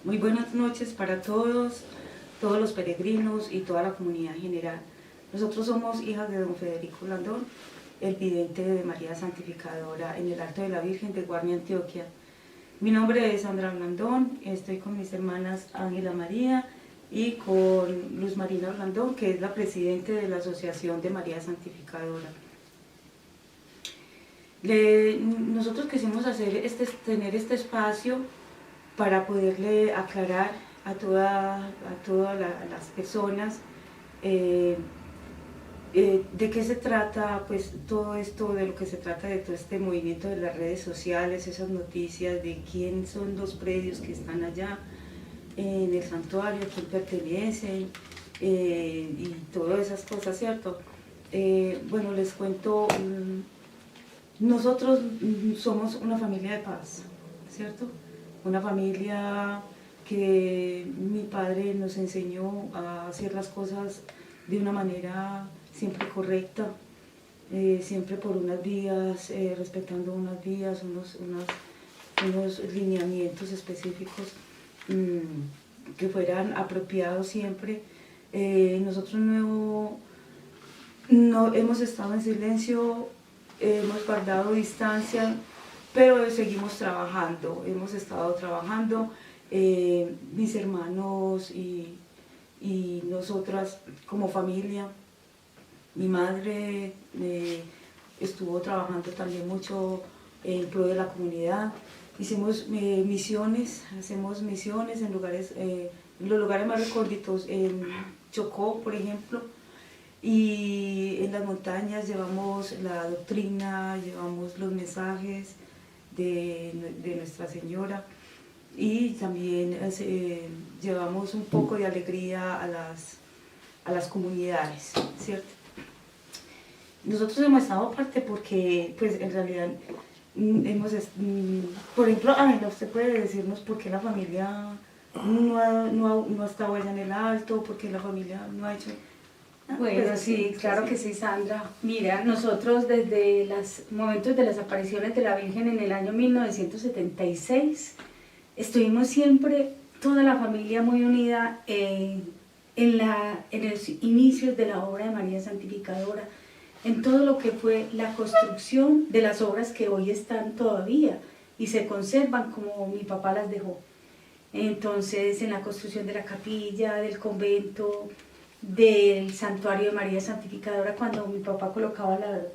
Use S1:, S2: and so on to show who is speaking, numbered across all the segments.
S1: Muy buenas noches para todos los peregrinos y toda la comunidad en general. Nosotros somos hijas de don Federico Blandón, el vidente de María Santificadora en el Alto de la Virgen de Guarne, Antioquia. Mi nombre es Sandra Blandón, estoy con mis hermanas Ángela María y con Luz Marina Blandón, que es la presidente de la Asociación de María Santificadora. Nosotros quisimos tener este espacio para poderle aclarar a todas las personas de qué se trata, pues todo esto, de lo que se trata de todo este movimiento de las redes sociales, esas noticias de quién son los predios que están allá en el santuario, a quién pertenecen y todas esas cosas, ¿cierto? Bueno, les cuento, nosotros somos una familia de paz, ¿cierto? Una familia que mi padre nos enseñó a hacer las cosas de una manera siempre correcta, siempre por unas vías, respetando unas vías, unos lineamientos específicos que fueran apropiados siempre. Nosotros no hemos estado en silencio, hemos guardado distancia, pero seguimos trabajando, hemos estado trabajando, mis hermanos y nosotras como familia. Mi madre estuvo trabajando también mucho en pro de la comunidad. Hicimos hacemos misiones en los lugares más recónditos, en Chocó, por ejemplo, y en las montañas llevamos la doctrina, llevamos los mensajes de Nuestra Señora y también llevamos un poco de alegría a las comunidades, ¿cierto? Nosotros hemos estado aparte porque, pues, en realidad por ejemplo, Ángela, usted puede decirnos por qué la familia no ha estado allá en el Alto, por qué la familia no ha hecho...
S2: Bueno, pues, sí, claro que sí, Sandra. Mira, nosotros desde los momentos de las apariciones de la Virgen en el año 1976, estuvimos siempre, toda la familia muy unida en los inicios de la obra de María Santificadora, en todo lo que fue la construcción de las obras que hoy están todavía y se conservan como mi papá las dejó. Entonces, en la construcción de la capilla, del convento, del santuario de María Santificadora, cuando mi papá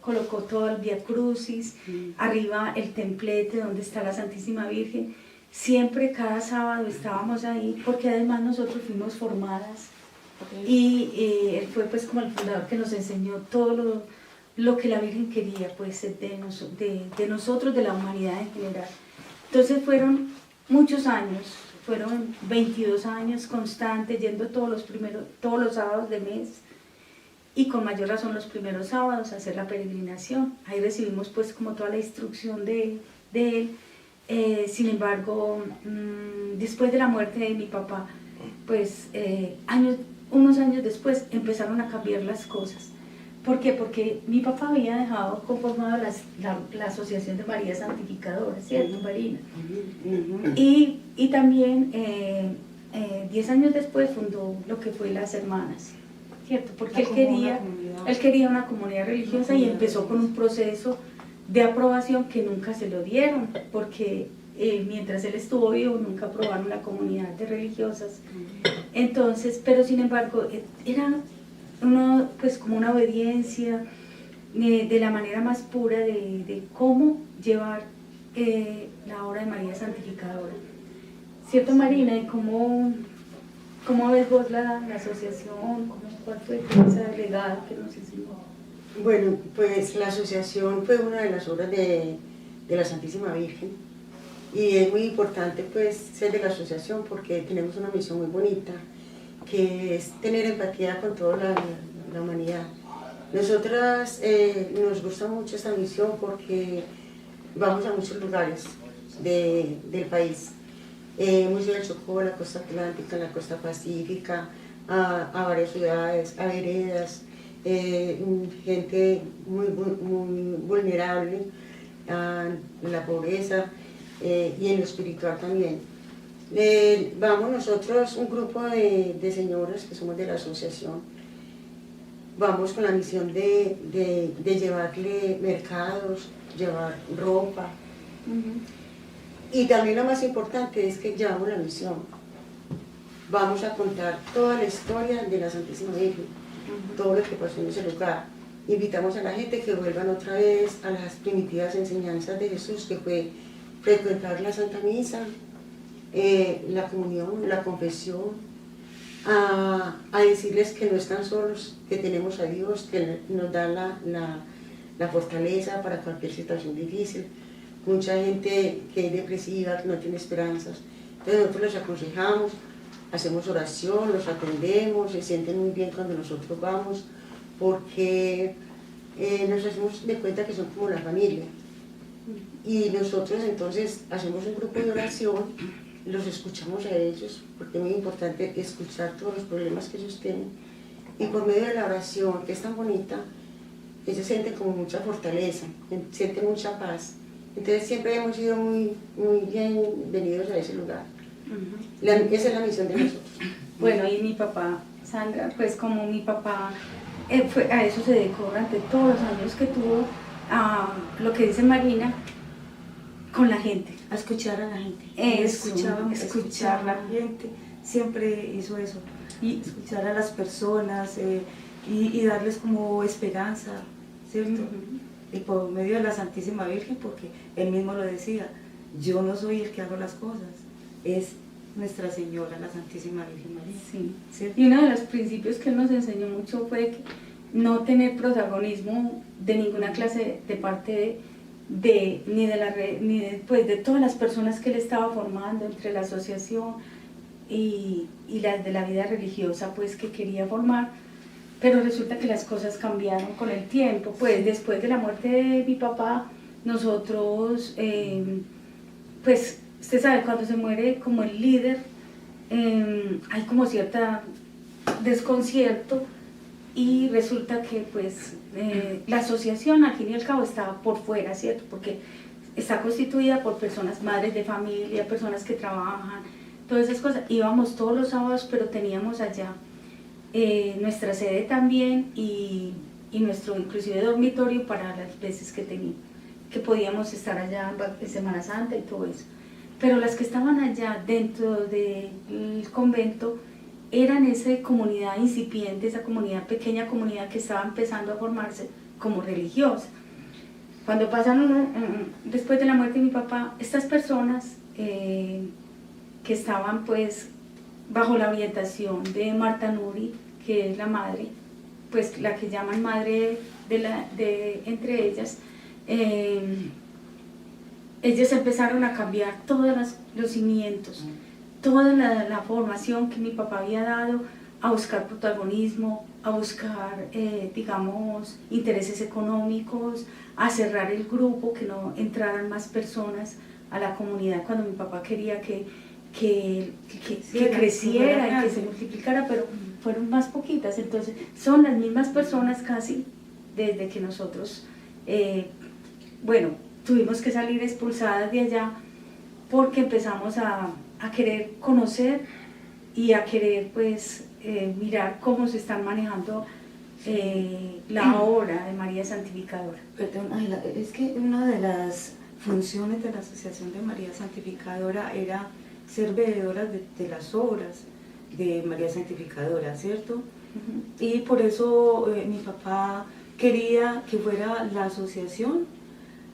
S2: colocó todo el Vía Crucis, arriba el templete donde está la Santísima Virgen, siempre cada sábado estábamos ahí, porque además nosotros fuimos formadas, y él fue pues como el fundador que nos enseñó todo lo que la Virgen quería pues de nosotros, de la humanidad en general. Entonces fueron muchos años, fueron 22 años constantes, yendo todos los sábados de mes, y con mayor razón los primeros sábados a hacer la peregrinación. Ahí recibimos pues como toda la instrucción de él. Sin embargo, después de la muerte de mi papá, pues unos años después empezaron a cambiar las cosas. ¿Por qué? Porque mi papá había dejado conformada la Asociación de María Santificadora, ¿cierto, Marina? Y también 10 años después fundó lo que fue las Hermanas, ¿cierto? Porque él quería una comunidad religiosa y empezó con un proceso de aprobación que nunca se lo dieron, porque mientras él estuvo vivo nunca aprobaron la comunidad de religiosas. Entonces, pero sin embargo, era pues como una obediencia de la manera más pura de cómo llevar la obra de María Santificadora. ¿Cierto, Marina? ¿Y cómo ves vos la asociación? ¿Cuál fue ese legado que nos enseñó?
S3: Bueno, pues la asociación fue una de las obras de la Santísima Virgen, y es muy importante pues ser de la asociación porque tenemos una misión muy bonita, que es tener empatía con toda la humanidad. Nosotras nos gusta mucho esta misión porque vamos a muchos lugares del país. Hemos ido a Chocó, a la costa atlántica, a la costa pacífica, a varias ciudades, a veredas, gente muy vulnerable a la pobreza y en lo espiritual también. Vamos nosotros, un grupo de señoras que somos de la asociación, vamos con la misión de llevarle mercados, llevar ropa. Y también lo más importante es que llevamos la misión. Vamos a contar toda la historia de la Santísima Virgen, todo lo que pasó en ese lugar. Invitamos a la gente que vuelvan otra vez a las primitivas enseñanzas de Jesús, que fue frecuentar la Santa Misa, la comunión, la confesión, a decirles que no están solos, que tenemos a Dios, que nos da la fortaleza para cualquier situación difícil. Mucha gente que es depresiva, que no tiene esperanzas, entonces nosotros los aconsejamos, hacemos oración, los atendemos, se sienten muy bien cuando nosotros vamos, porque nos hacemos de cuenta que son como la familia. Y nosotros entonces hacemos un grupo de oración, los escuchamos a ellos, porque es muy importante escuchar todos los problemas que ellos tienen. Y por medio de la oración, que es tan bonita, ellos sienten como mucha fortaleza, sienten mucha paz. Entonces siempre hemos sido muy bienvenidos a ese lugar. Esa es la misión de nosotros.
S2: Bueno, y mi papá, Sandra, pues como mi papá a eso se dedicó durante todos los años que tuvo, a lo que dice Marina, con la gente.
S1: A escuchar a la gente.
S2: Eso,
S1: Escuchar a la gente, siempre hizo eso. Y escuchar a las personas y darles como esperanza, ¿cierto? Y por medio de la Santísima Virgen, porque él mismo lo decía, yo no soy el que hago las cosas, es Nuestra Señora, la Santísima Virgen María.
S2: Sí.
S1: ¿Cierto?
S2: Y uno de los principios que él nos enseñó mucho fue que no tener protagonismo de ninguna clase de parte de todas las personas que él estaba formando entre la asociación y las de la vida religiosa pues que quería formar, pero resulta que las cosas cambiaron con el tiempo. Pues después de la muerte de mi papá, nosotros pues usted sabe, cuando se muere como el líder hay como cierta desconcierto, y resulta que pues la asociación al fin y al cabo estaba por fuera, ¿cierto? Porque está constituida por personas, madres de familia, personas que trabajan, todas esas cosas. Íbamos todos los sábados, pero teníamos allá nuestra sede también y nuestro inclusive dormitorio para las veces que podíamos estar allá en Semana Santa y todo eso. Pero las que estaban allá dentro del convento eran esa comunidad incipiente, esa comunidad, pequeña comunidad que estaba empezando a formarse como religiosa. Cuando pasaron, después de la muerte de mi papá, estas personas que estaban pues bajo la orientación de Marta Nuri, que es la madre, pues la que llaman madre entre ellas, ellos empezaron a cambiar todos los cimientos, toda la formación que mi papá había dado, a buscar protagonismo, a buscar, digamos, intereses económicos, a cerrar el grupo, que no entraran más personas a la comunidad cuando mi papá quería que creciera y que se multiplicara, pero fueron más poquitas. Entonces son las mismas personas casi desde que nosotros, tuvimos que salir expulsadas de allá, porque empezamos a querer conocer y a querer pues mirar cómo se están manejando la obra de María Santificadora.
S1: Perdón, Ángela, es que una de las funciones de la Asociación de María Santificadora era ser veedoras de las obras de María Santificadora, ¿cierto? Y por eso mi papá quería que fuera la asociación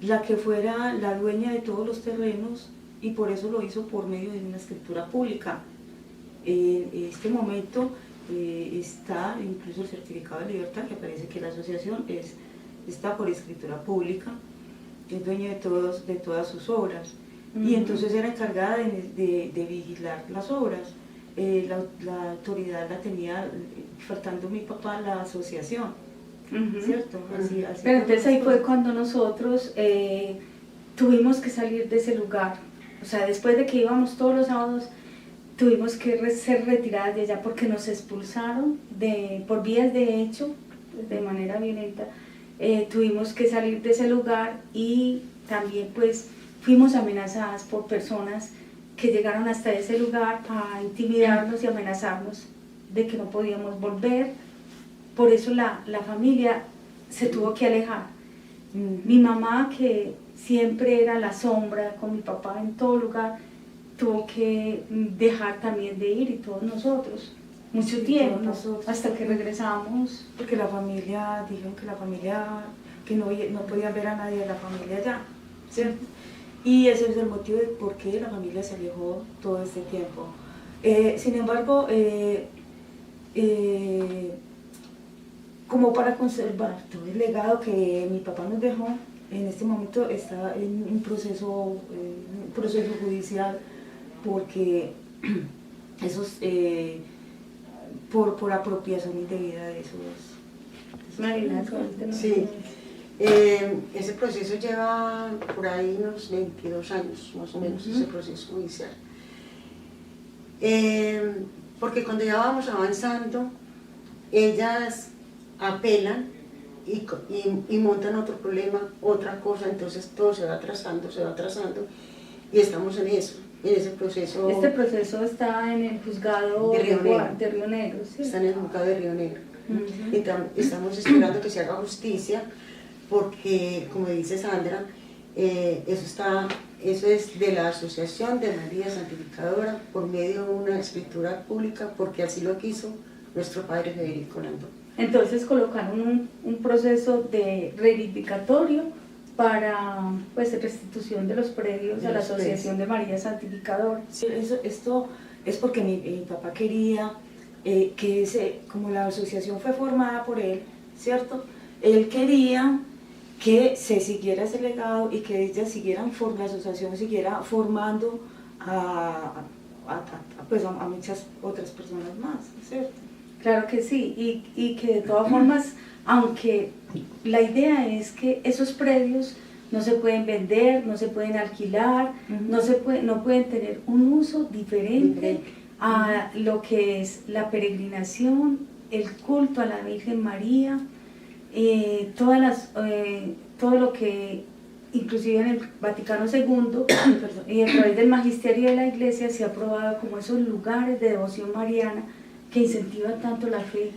S1: la que fuera la dueña de todos los terrenos, y por eso lo hizo por medio de una escritura pública. En este momento está incluso el certificado de libertad, que aparece que la asociación está por escritura pública, es dueña de todas sus obras, y entonces era encargada de vigilar las obras. La autoridad la tenía, faltando mi papá, la asociación, ¿cierto? Así
S2: pero entonces ahí fue cuando nosotros tuvimos que salir de ese lugar. O sea, después de que íbamos todos los sábados, tuvimos que ser retiradas de allá porque nos expulsaron por vías de hecho, de manera violenta. Tuvimos que salir de ese lugar, y también pues fuimos amenazadas por personas que llegaron hasta ese lugar a intimidarnos y amenazarnos de que no podíamos volver. Por eso la familia se tuvo que alejar. Mi mamá, que siempre era la sombra con mi papá en todo lugar, tuvo que dejar también de ir, y todos nosotros, mucho
S1: Sí,
S2: tiempo,
S1: todos nosotros.
S2: hasta que regresamos.
S1: Porque la familia, dijeron que la familia, que no podían ver a nadie de la familia allá, ¿cierto? Y ese es el motivo de por qué la familia se alejó todo este tiempo. Sin embargo, como para conservar todo el legado que mi papá nos dejó, en este momento está en un proceso judicial, porque esos, por apropiación indebida de esos
S2: Marina,
S3: Sí, ese proceso lleva por ahí unos 22 años, más o menos, ese proceso judicial. Porque cuando ya vamos avanzando, ellas apelan y montan otro problema, otra cosa, entonces todo se va atrasando, y estamos en eso, en ese proceso.
S2: Este proceso está en el juzgado
S3: De
S2: Río Negro, ¿sí?
S3: Está en el juzgado de Río Negro. Estamos esperando que se haga justicia, porque, como dice Sandra, eso es de la Asociación de María Santificadora por medio de una escritura pública, porque así lo quiso nuestro padre Federico Landón.
S2: Entonces colocaron un proceso de reivindicatorio para, pues, restitución de los predios a la Asociación de María Santificadora.
S1: Sí, esto es porque mi papá quería como la asociación fue formada por él, ¿cierto? Él quería que se siguiera ese legado y que ellas siguieran, la asociación siguiera formando a muchas otras personas más, ¿cierto?
S2: Claro que sí, y que de todas formas, aunque la idea es que esos predios no se pueden vender, no se pueden alquilar, no pueden tener un uso diferente a lo que es la peregrinación, el culto a la Virgen María, todo lo que inclusive en el Vaticano II y a través del magisterio de la Iglesia se ha aprobado como esos lugares de devoción mariana que incentivan tanto la fe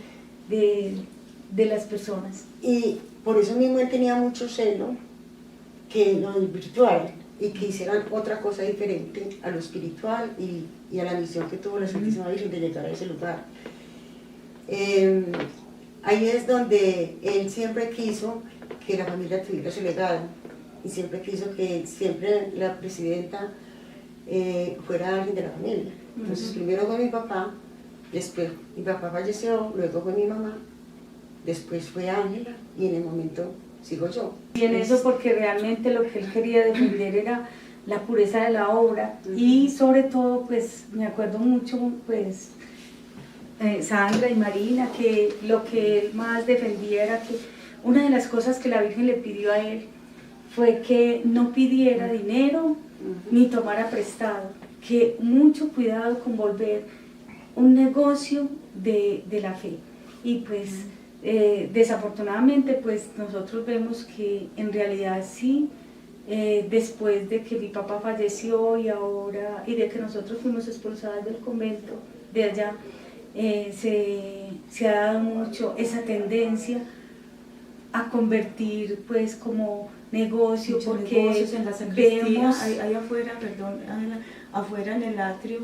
S2: de las personas.
S3: Y por eso mismo él tenía mucho celo que lo virtual, y que hicieran otra cosa diferente a lo espiritual y a la misión que tuvo la Santísima Virgen de llegar a ese lugar. Ahí es donde él siempre quiso que la familia tuviera su legado, y siempre quiso que siempre la presidenta fuera alguien de la familia. Entonces primero fue mi papá, después mi papá falleció, luego fue mi mamá, después fue Ángela, y en el momento sigo yo.
S2: Y en eso, porque realmente lo que él quería defender era la pureza de la obra, y sobre todo, pues me acuerdo mucho, pues Sandra y Marina, que lo que él más defendía era que una de las cosas que la Virgen le pidió a él fue que no pidiera dinero ni tomara prestado, que mucho cuidado con volver un negocio de la fe. Y pues desafortunadamente, pues nosotros vemos que en realidad sí, después de que mi papá falleció y de que nosotros fuimos expulsadas del convento de allá, se ha dado mucho esa tendencia a convertir pues como negocio,
S1: Muchos
S2: porque
S1: negocios en la sacristía,
S2: vemos
S1: ahí afuera, afuera en el atrio,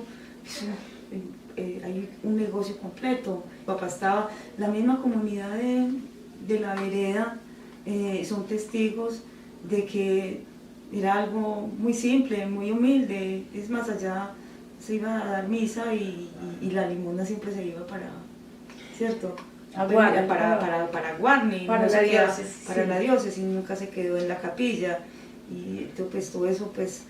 S1: hay un negocio completo. Papá estaba, la misma comunidad de la vereda son testigos de que era algo muy simple, muy humilde. Es más, allá se iba a dar misa y la limosna siempre se iba para, ¿cierto? Para Guarni,
S2: para
S1: no
S2: la
S1: se queda-
S2: diócesis,
S1: para
S2: sí.
S1: la diócesis, nunca se quedó en la capilla, y pues todo eso pues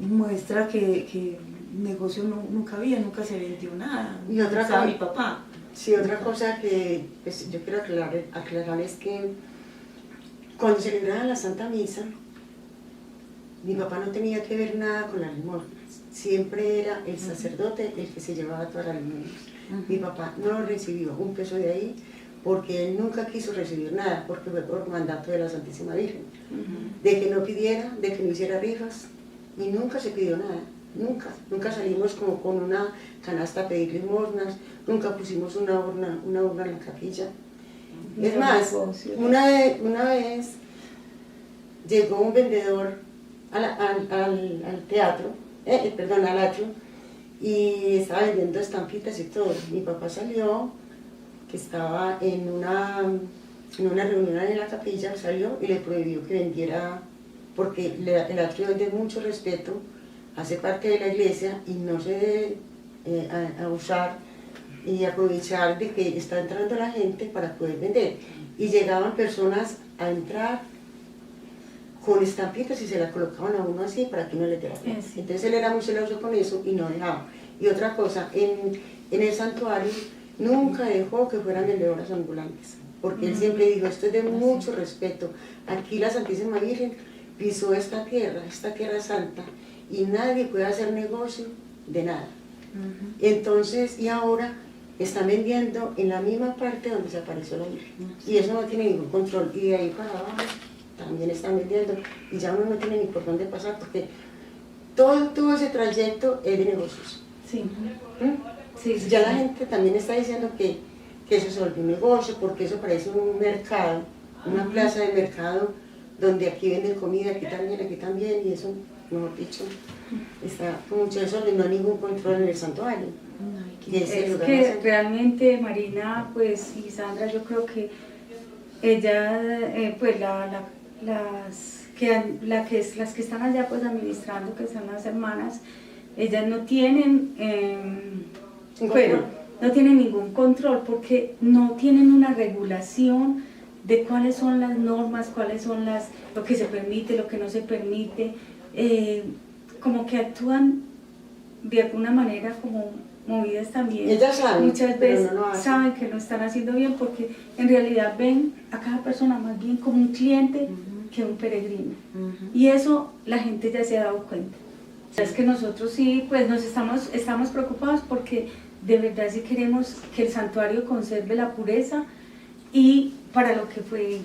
S1: muestra que negocio nunca había, nunca se vendió nada.
S3: Y otra
S1: Estaba
S3: cosa-
S1: mi papá.
S3: Sí, otra cosa que pues, yo quiero aclarar es que cuando se celebraba la Santa Misa, mi papá no tenía que ver nada con las limosnas. Siempre era el sacerdote el que se llevaba todas las limosnas. Mi papá no recibió un peso de ahí, porque él nunca quiso recibir nada, porque fue por mandato de la Santísima Virgen. De que no pidiera, de que no hiciera rifas, y nunca se pidió nada. nunca salimos como con una canasta a pedir limosnas, nunca pusimos una urna en la capilla. Es más, una vez llegó un vendedor al teatro, al atrio, y estaba vendiendo estampitas y todo. Mi papá salió, que estaba en una reunión en la capilla, salió y le prohibió que vendiera, porque el atrio es de mucho respeto, hace parte de la iglesia y no se debe abusar y aprovechar de que está entrando la gente para poder vender. Y llegaban personas a entrar con estampitas y se la colocaban a uno así para que no le diera pena.
S2: Sí.
S3: Entonces él era muy celoso con eso y no dejaba. Y otra cosa, en el santuario nunca dejó que fueran vendedoras ambulantes, porque él siempre dijo, esto es de mucho respeto. Aquí la Santísima Virgen pisó esta tierra santa, y nadie puede hacer negocio de nada. Entonces, y ahora están vendiendo en la misma parte donde se apareció la Virgen, y eso no tiene ningún control, y de ahí para abajo también están vendiendo, y ya uno no tiene ni por dónde pasar, porque todo ese trayecto es de negocios.
S2: Sí.
S3: Sí, ya la gente también está diciendo que eso se volvió un negocio, porque eso parece un mercado, una plaza de mercado, donde aquí venden comida, aquí también, y eso, mejor dicho, está con mucho desorden, no hay ningún control en el santuario.
S2: Es que realmente Marina, pues, y Sandra, yo creo que ella, pues las que están allá pues administrando, que son las hermanas, ellas no tienen, no tienen ningún control, porque no tienen una regulación de cuáles son las normas, cuáles son lo que se permite, lo que no se permite, como que actúan de alguna manera como movidas también.
S3: Ellas saben,
S2: muchas veces
S3: no
S2: saben que no están haciendo bien, porque en realidad ven a cada persona más bien como un cliente que un peregrino. Y eso la gente ya se ha dado cuenta. O sea, es que nosotros sí, pues nos estamos preocupados, porque de verdad sí queremos que el santuario conserve la pureza y para lo que fue,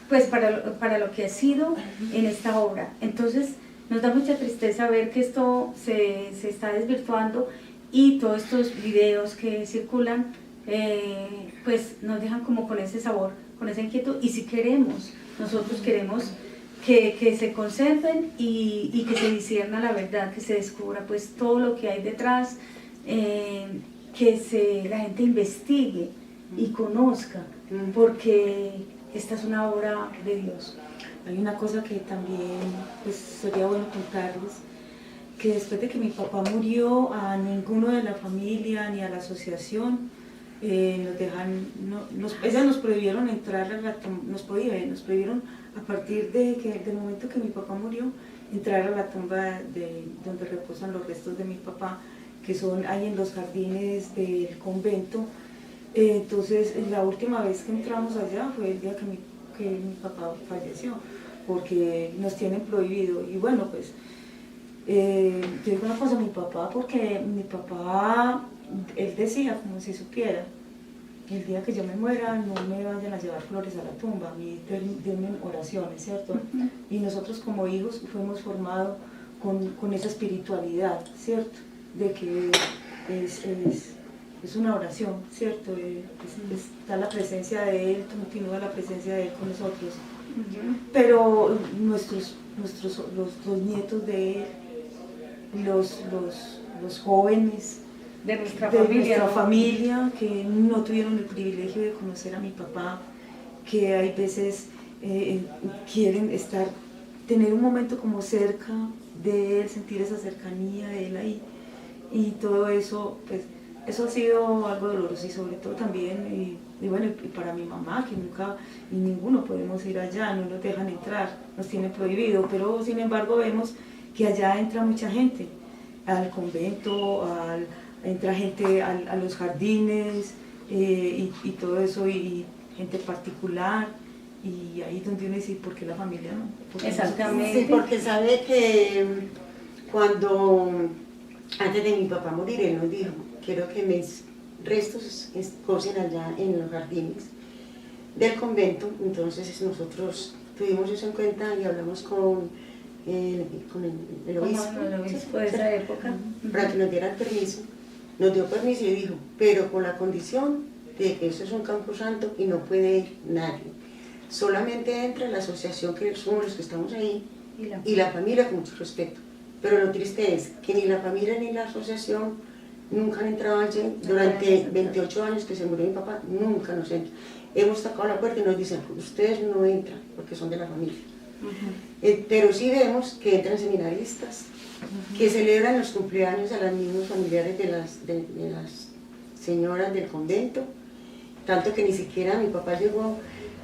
S2: pues para lo que ha sido en esta obra. Entonces nos da mucha tristeza ver que esto se está desvirtuando, y todos estos videos que circulan pues nos dejan como con ese sabor, con esa inquietud, y si nosotros queremos que se conserven y que se discierna la verdad, que se descubra pues todo lo que hay detrás, que la gente investigue y conozca, porque esta es una obra de Dios.
S1: Hay una cosa que también pues, sería bueno contarles, que después de que mi papá murió, a ninguno de la familia ni a la asociación ellas nos prohibieron entrar a la tumba, nos prohibieron a partir del momento que mi papá murió, entrar a la tumba donde reposan los restos de mi papá, que son ahí en los jardines del convento. Entonces la última vez que entramos allá fue el día que mi papá falleció, porque nos tienen prohibido. Y bueno, pues yo digo una cosa a mi papá, porque mi papá, él decía, como si supiera, el día que yo me muera no me vayan a llevar flores a la tumba, a mí denme oraciones, ¿cierto? Y nosotros como hijos fuimos formados con esa espiritualidad, ¿cierto? De que es una oración, ¿cierto? Está la presencia de Él, continúa la presencia de Él con nosotros. Pero los nietos de Él, los jóvenes
S2: de nuestra
S1: familia, que no tuvieron el privilegio de conocer a mi papá, que hay veces quieren tener un momento como cerca de Él, sentir esa cercanía de Él ahí, y todo eso, pues eso ha sido algo doloroso, y sobre todo también, y bueno, y para mi mamá, que nunca y ninguno podemos ir allá, no nos dejan entrar, nos tienen prohibido, pero sin embargo vemos que allá entra mucha gente al convento, entra gente a los jardines y todo eso, y gente particular, y ahí es donde uno dice, ¿por qué la familia no?
S2: Exactamente.
S3: Sí, porque sabe que antes de mi papá morir, él nos dijo, quiero que mis restos posen allá en los jardines del convento. Entonces nosotros tuvimos eso en cuenta y hablamos con con el obispo,
S2: Como el obispo de esa época.
S3: para que nos diera el permiso. Nos dio permiso y dijo, pero con la condición de que eso es un camposanto y no puede ir nadie. Solamente entra la asociación, que somos los que estamos ahí, y la familia con mucho respeto. Pero lo triste es que ni la familia ni la asociación nunca han entrado allí. Durante 28 años que se murió mi papá, nunca nos entran. Hemos tocado la puerta y nos dicen, ustedes no entran porque son de la familia. Pero sí vemos que entran seminaristas, que celebran los cumpleaños a los mismos familiares de las señoras del convento, tanto que ni siquiera mi papá llegó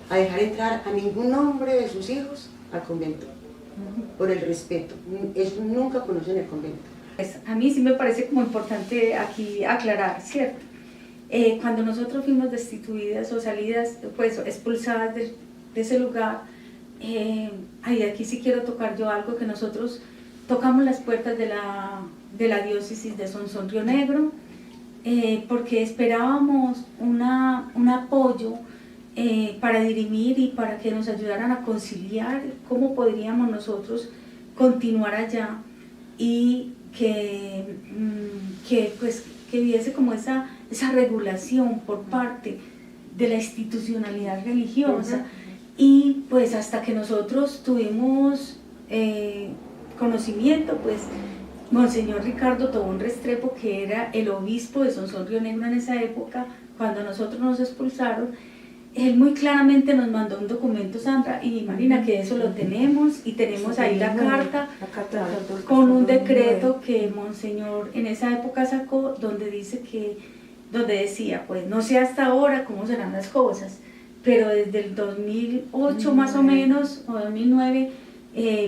S3: a dejar entrar a ningún hombre de sus hijos al convento, por el respeto. Ellos nunca conocen el convento.
S2: Pues a mí sí me parece como importante aquí aclarar, ¿cierto? Cuando nosotros fuimos destituidas o salidas, pues expulsadas de ese lugar, aquí sí quiero tocar yo algo, que nosotros tocamos las puertas de la diócesis de Sonsón Río Negro, porque esperábamos un apoyo para dirimir y para que nos ayudaran a conciliar cómo podríamos nosotros continuar allá y que hubiese como esa regulación por parte de la institucionalidad religiosa. Y pues hasta que nosotros tuvimos conocimiento, pues Monseñor Ricardo Tobón Restrepo, que era el obispo de Sonsón Río Negro en esa época, cuando nosotros nos expulsaron, él muy claramente nos mandó un documento, Sandra y Marina, que eso lo tenemos, y tenemos ahí la carta con un decreto que Monseñor en esa época sacó, donde decía, pues no sé hasta ahora cómo serán las cosas, pero desde el 2008 más o menos, o 2009,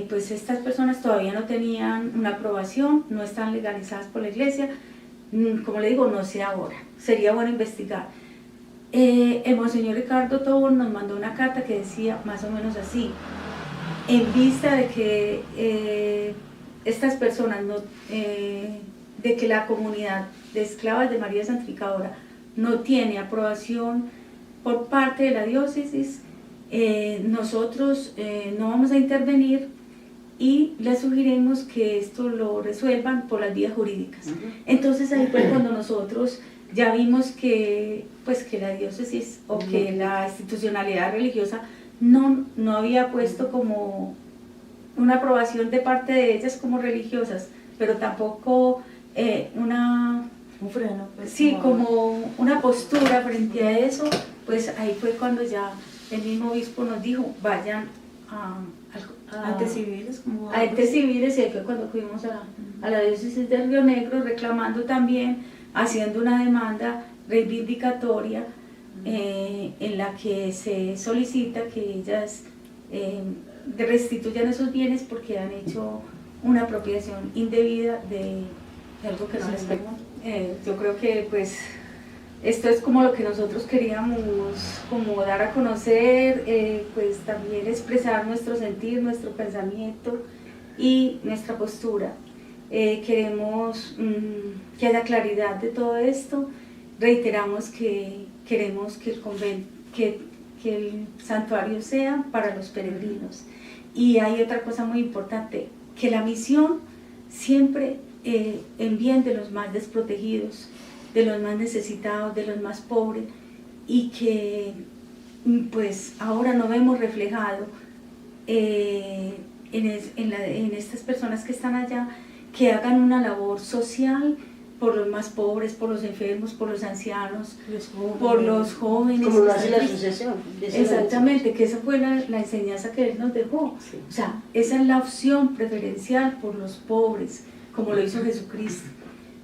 S2: pues estas personas todavía no tenían una aprobación, no están legalizadas por la iglesia. Como le digo, no sé ahora, sería bueno investigar. El Monseñor Ricardo Tobón nos mandó una carta que decía más o menos así: en vista de que estas personas, de que la comunidad de esclavas de María Santificadora no tiene aprobación por parte de la diócesis, nosotros no vamos a intervenir y les sugerimos que esto lo resuelvan por las vías jurídicas. Entonces ahí fue cuando nosotros ya vimos que la diócesis o que la institucionalidad religiosa no había puesto como una aprobación de parte de ellas como religiosas, pero tampoco
S1: un freno, pues,
S2: sí, como una postura frente a eso. Pues ahí fue cuando ya el mismo obispo nos dijo, vayan a
S1: entes civiles,
S2: a entes civiles, y ahí fue cuando fuimos a la diócesis de Río Negro, reclamando también, haciendo una demanda reivindicatoria en la que se solicita que ellas restituyan esos bienes porque han hecho una apropiación indebida de algo que no les pertenece. Yo creo que pues esto es como lo que nosotros queríamos como dar a conocer, pues también expresar nuestro sentir, nuestro pensamiento y nuestra postura. Queremos que haya claridad de todo esto. Reiteramos que queremos que el santuario sea para los peregrinos. Y hay otra cosa muy importante, que la misión siempre en bien de los más desprotegidos, de los más necesitados, de los más pobres, y que pues ahora no vemos reflejado en estas personas que están allá, que hagan una labor social por los más pobres, por los enfermos, por los ancianos, por los jóvenes.
S3: Como lo hace la asociación.
S2: Exactamente, que esa fue la enseñanza que él nos dejó.
S3: Sí.
S2: O sea, esa es la opción preferencial por los pobres, como lo hizo Jesucristo.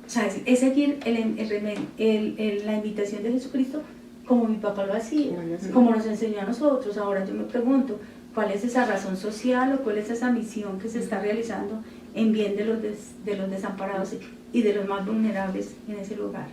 S2: O sea, es seguir la invitación de Jesucristo como mi papá lo hacía, como nos enseñó a nosotros. Ahora yo me pregunto, ¿cuál es esa razón social o cuál es esa misión que se está realizando en bien de los desamparados y de los más vulnerables en ese lugar?